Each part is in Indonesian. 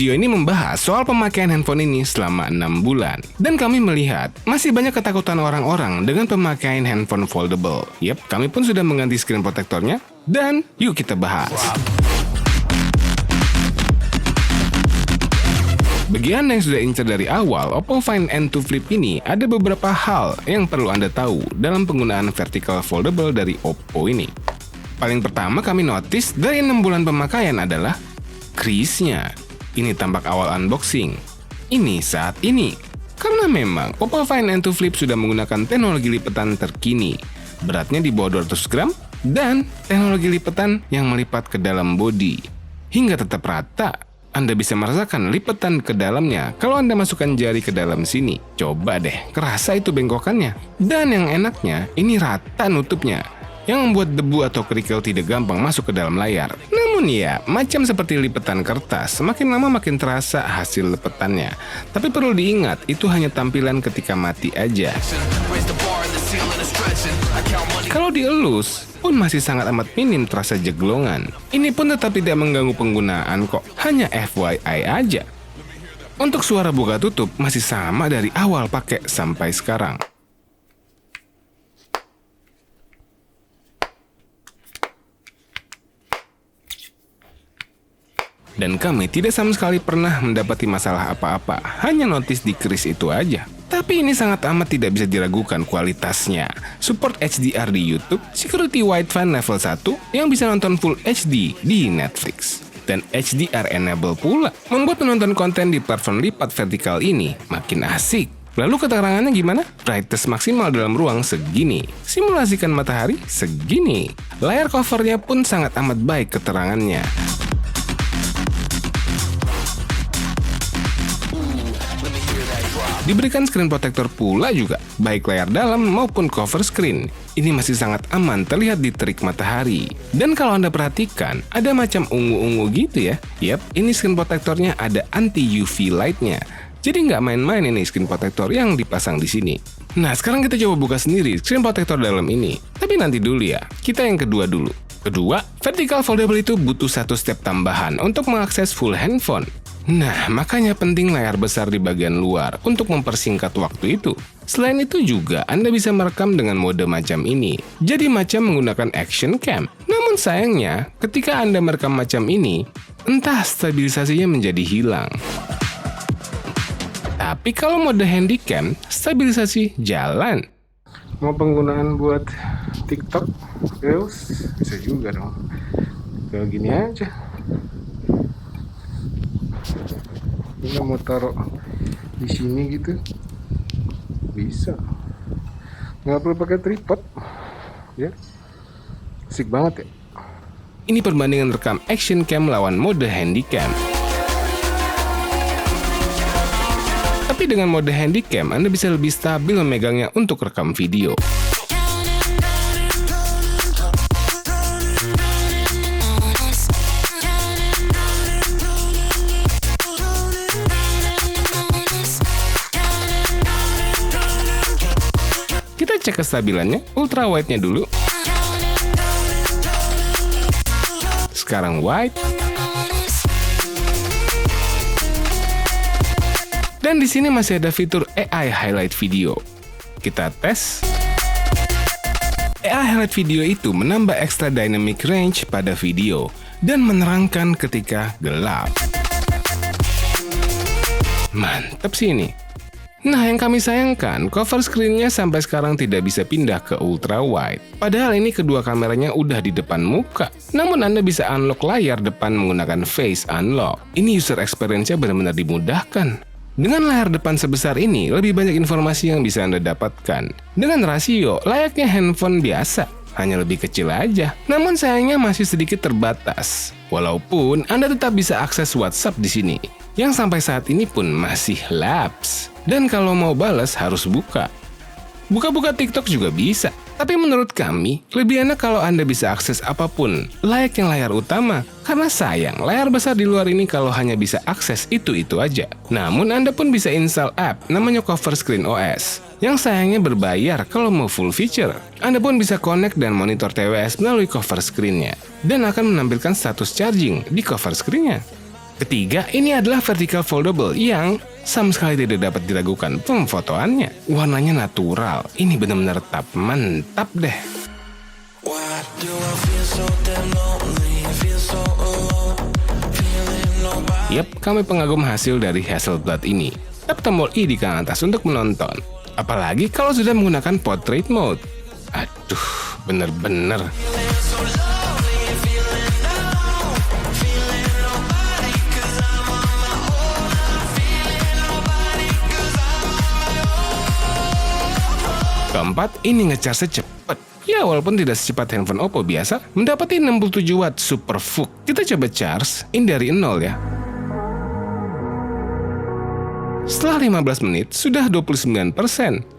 Video ini membahas soal pemakaian handphone ini selama 6 bulan. Dan kami melihat masih banyak ketakutan orang-orang dengan pemakaian handphone foldable. Yap, kami pun sudah mengganti screen protectornya. Dan yuk kita bahas. Bagi Anda yang sudah incar dari awal, Oppo Find N2 Flip ini ada beberapa hal yang perlu Anda tahu dalam penggunaan vertical foldable dari Oppo ini. Paling pertama kami notice dari 6 bulan pemakaian adalah crease-nya. Ini tampak awal unboxing. Ini saat ini. Karena memang Oppo Find N2 Flip sudah menggunakan teknologi lipatan terkini. Beratnya di bawah 200 gram dan teknologi lipatan yang melipat ke dalam bodi. Hingga tetap rata. Anda bisa merasakan lipatan ke dalamnya kalau Anda masukkan jari ke dalam sini. Coba deh, kerasa itu bengkokannya. Dan yang enaknya, ini rata nutupnya, yang membuat debu atau kerikil tidak gampang masuk ke dalam layar. Namun ya, macam seperti lipatan kertas, semakin lama makin terasa hasil lipetannya. Tapi perlu diingat, itu hanya tampilan ketika mati aja. Kalau dielus, pun masih sangat amat minim terasa jeglongan. Ini pun tetap tidak mengganggu penggunaan kok, hanya FYI aja. Untuk suara buka tutup masih sama dari awal pakai sampai sekarang. Dan kami tidak sama sekali pernah mendapati masalah apa-apa, hanya notice di crease itu aja. Tapi ini sangat amat tidak bisa diragukan kualitasnya. Support HDR di YouTube, security wideband level 1 yang bisa nonton Full HD di Netflix. Dan HDR enable pula, membuat menonton konten di platform lipat vertikal ini makin asik. Lalu keterangannya gimana? Brightness maksimal dalam ruang segini. Simulasikan matahari segini. Layar covernya pun sangat amat baik keterangannya. Diberikan screen protector pula juga, baik layar dalam maupun cover screen. Ini masih sangat aman terlihat di terik matahari. Dan kalau Anda perhatikan, ada macam ungu-ungu gitu ya. Yap, ini screen protectornya ada anti-UV light-nya. Jadi nggak main-main ini screen protector yang dipasang di sini. Nah, sekarang kita coba buka sendiri screen protector dalam ini. Tapi nanti dulu ya, kita yang kedua dulu. Kedua, vertical foldable itu butuh satu step tambahan untuk mengakses full handphone. Nah, makanya penting layar besar di bagian luar untuk mempersingkat waktu itu. Selain itu juga, Anda bisa merekam dengan mode macam ini. Jadi macam menggunakan action cam. Namun sayangnya, ketika Anda merekam macam ini, entah stabilisasinya menjadi hilang. Tapi kalau mode handycam, stabilisasi jalan. Mau penggunaan buat TikTok, Reels, bisa juga dong. Kayak gini aja. Kita mau taruh di sini gitu, bisa. Nggak perlu pakai tripod, ya. Asik banget ya. Ini perbandingan rekam action cam lawan mode handycam. Tapi dengan mode handycam, Anda bisa lebih stabil memegangnya untuk rekam video. Kita cek kestabilannya, ultra wide-nya dulu. Sekarang wide. Dan di sini masih ada fitur AI highlight video. Kita tes. AI highlight video itu menambah extra dynamic range pada video dan menerangkan ketika gelap. Mantap sih ini. Nah, yang kami sayangkan, cover screen-nya sampai sekarang tidak bisa pindah ke ultra wide. Padahal ini kedua kameranya udah di depan muka. Namun Anda bisa unlock layar depan menggunakan face unlock. Ini user experience-nya benar-benar dimudahkan. Dengan layar depan sebesar ini, lebih banyak informasi yang bisa Anda dapatkan. Dengan rasio, layaknya handphone biasa, hanya lebih kecil aja. Namun sayangnya masih sedikit terbatas. Walaupun Anda tetap bisa akses WhatsApp di sini, yang sampai saat ini pun masih lapse. Dan kalau mau balas harus buka. Buka-buka TikTok juga bisa. Tapi menurut kami, lebih enak kalau Anda bisa akses apapun, layaknya layar utama. Karena sayang, layar besar di luar ini kalau hanya bisa akses itu-itu aja. Namun Anda pun bisa install app namanya Cover Screen OS, yang sayangnya berbayar kalau mau full feature. Anda pun bisa connect dan monitor TWS melalui cover screen-nya, dan akan menampilkan status charging di cover screen-nya. Ketiga, ini adalah vertical foldable yang sama sekali tidak dapat diragukan pemfotoannya. Warnanya natural, ini benar-benar mantap deh. Yap, kami pengagum hasil dari Hasselblad ini. Tap tombol I di kanan atas untuk menonton. Apalagi kalau sudah menggunakan portrait mode. Aduh, bener-bener. Keempat, ini ngecharge cepet. Ya, walaupun tidak secepat handphone Oppo biasa, mendapati 67 watt super VOOC. Kita coba charge, ini dari 0 ya. Setelah 15 menit, sudah 29%.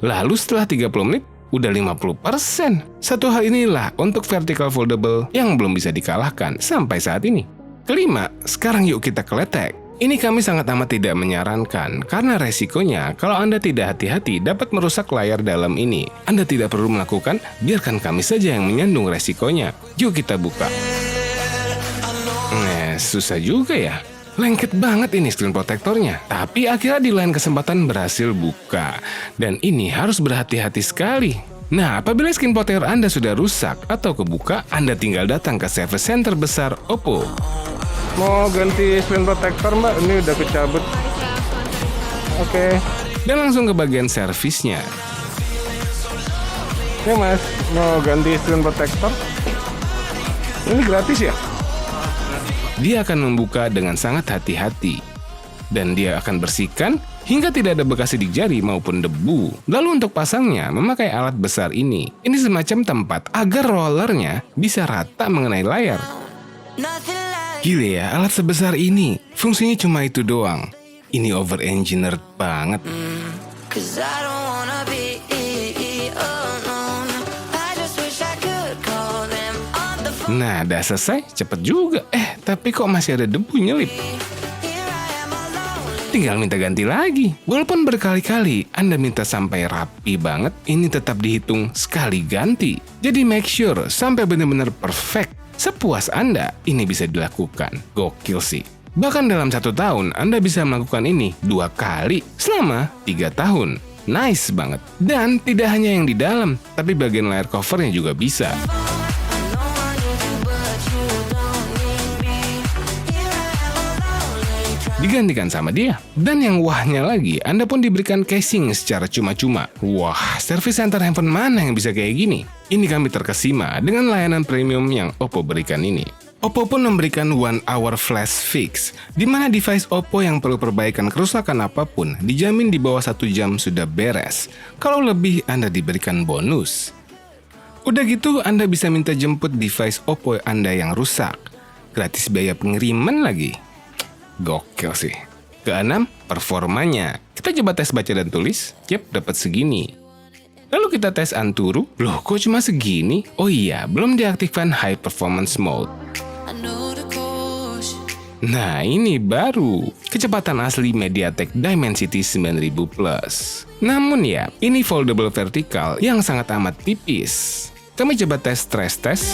Lalu setelah 30 menit, udah 50%. Satu hal inilah untuk vertical foldable yang belum bisa dikalahkan sampai saat ini. Kelima, sekarang yuk kita keletek. Ini kami sangat amat tidak menyarankan, karena resikonya kalau Anda tidak hati-hati dapat merusak layar dalam ini. Anda tidak perlu melakukan, biarkan kami saja yang menyandung resikonya. Yuk kita buka. Susah juga ya. Lengket banget ini screen protectornya. Tapi akhirnya di lain kesempatan berhasil buka. Dan ini harus berhati-hati sekali. Nah, apabila screen protector Anda sudah rusak atau kebuka, Anda tinggal datang ke service center besar Oppo. Mau ganti screen protector mbak, ini udah kecabut. Oke. Dan langsung ke bagian servisnya. Ya mas, mau ganti screen protector? Ini gratis ya? Dia akan membuka dengan sangat hati-hati. Dan dia akan bersihkan hingga tidak ada bekas sidik jari maupun debu. Lalu untuk pasangnya, memakai alat besar ini. Ini semacam tempat agar rollernya bisa rata mengenai layar. Gila ya, alat sebesar ini, fungsinya cuma itu doang. Ini over-engineered banget. Nah, udah selesai, cepet juga. Tapi kok masih ada debu nyelip? Tinggal minta ganti lagi. Walaupun berkali-kali Anda minta sampai rapi banget, ini tetap dihitung sekali ganti. Jadi make sure sampai benar-benar perfect. Sepuas Anda, ini bisa dilakukan. Gokil sih. Bahkan dalam 1 tahun, Anda bisa melakukan ini 2 kali selama 3 tahun. Nice banget. Dan tidak hanya yang di dalam, tapi bagian layar covernya juga bisa. Digantikan sama dia. Dan yang wahnya lagi, Anda pun diberikan casing secara cuma-cuma. Wah, service center handphone mana yang bisa kayak gini? Ini kami terkesima dengan layanan premium yang Oppo berikan ini. Oppo pun memberikan 1 hour flash fix, di mana device Oppo yang perlu perbaikan kerusakan apapun dijamin di bawah 1 jam sudah beres. Kalau lebih, Anda diberikan bonus. Udah gitu, Anda bisa minta jemput device Oppo Anda yang rusak. Gratis biaya pengiriman lagi. Gokil sih. Keenam, performanya. Kita coba tes baca dan tulis. Yap, dapat segini. Lalu kita tes Antutu. Loh, kok cuma segini? Oh iya, belum diaktifkan High Performance Mode. Nah, ini baru. Kecepatan asli MediaTek Dimensity 9000 Plus. Namun ya, ini foldable vertikal yang sangat amat tipis. Kami coba tes stress test.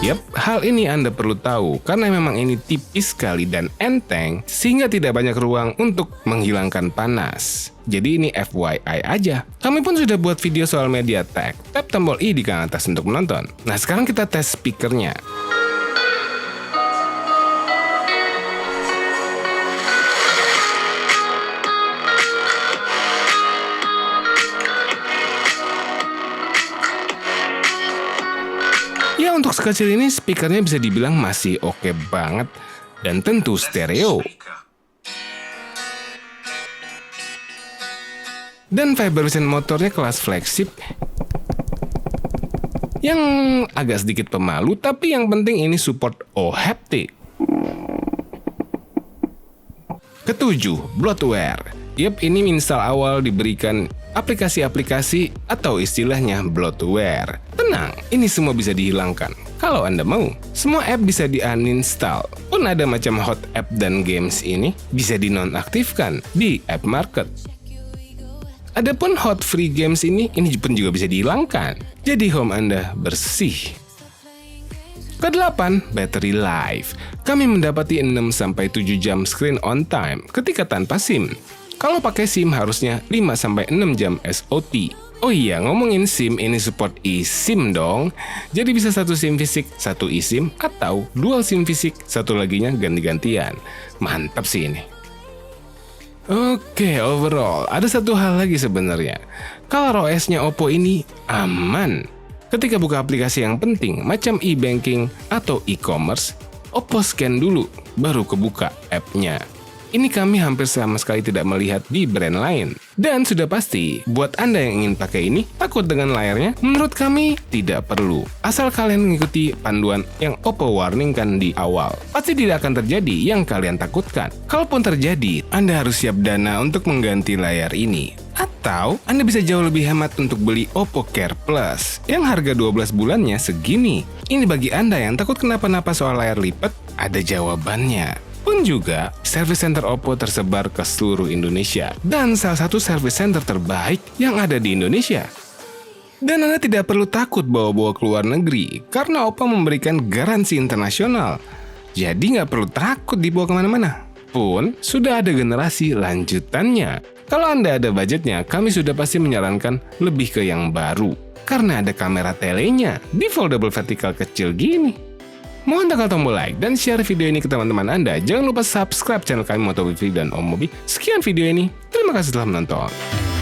Yap, hal ini Anda perlu tahu karena memang ini tipis sekali dan enteng sehingga tidak banyak ruang untuk menghilangkan panas. Jadi ini FYI aja. Kami pun sudah buat video soal MediaTek. Tap tombol I di kanan atas untuk menonton. Nah, sekarang kita tes speakernya. Ya, untuk sekecil ini speakernya bisa dibilang masih oke banget dan tentu stereo. Dan vibration motornya kelas flagship yang agak sedikit pemalu, tapi yang penting ini support OHaptic. Ketujuh, bloatware. Yap, ini install awal diberikan aplikasi-aplikasi atau istilahnya bloatware. Tenang, ini semua bisa dihilangkan. Kalau Anda mau, semua app bisa di-uninstall. Pun ada macam hot app dan games ini bisa dinonaktifkan di App Market. Adapun hot free games ini pun juga bisa dihilangkan. Jadi home Anda bersih. Kedelapan, battery life. Kami mendapati 6-7 jam screen on time ketika tanpa SIM. Kalau pakai SIM harusnya 5-6 jam SOT. Oh iya, ngomongin SIM, ini support eSIM dong. Jadi bisa satu SIM fisik, satu eSIM, atau dual SIM fisik, satu laginya ganti-gantian. Mantap sih ini. Oke, overall, ada satu hal lagi sebenarnya. Color OS-nya Oppo ini aman. Ketika buka aplikasi yang penting, macam e-banking atau e-commerce, Oppo scan dulu, baru kebuka app-nya. Ini kami hampir sama sekali tidak melihat di brand lain. Dan sudah pasti, buat Anda yang ingin pakai ini, takut dengan layarnya, menurut kami tidak perlu. Asal kalian mengikuti panduan yang Oppo warningkan di awal. Pasti tidak akan terjadi yang kalian takutkan. Kalaupun terjadi, Anda harus siap dana untuk mengganti layar ini. Atau, Anda bisa jauh lebih hemat untuk beli Oppo Care Plus, yang harga 12 bulannya segini. Ini bagi Anda yang takut kenapa-napa soal layar lipat, ada jawabannya. Pun juga, service center Oppo tersebar ke seluruh Indonesia dan salah satu service center terbaik yang ada di Indonesia. Dan Anda tidak perlu takut bawa-bawa ke luar negeri karena Oppo memberikan garansi internasional. Jadi nggak perlu takut dibawa kemana-mana. Pun sudah ada generasi lanjutannya. Kalau Anda ada budgetnya, kami sudah pasti menyarankan lebih ke yang baru. Karena ada kamera telenya di foldable vertikal kecil gini. Mohon tekan tombol like dan share video ini ke teman-teman Anda. Jangan lupa subscribe channel kami Motoview dan Om Mobi. Sekian video ini. Terima kasih telah menonton.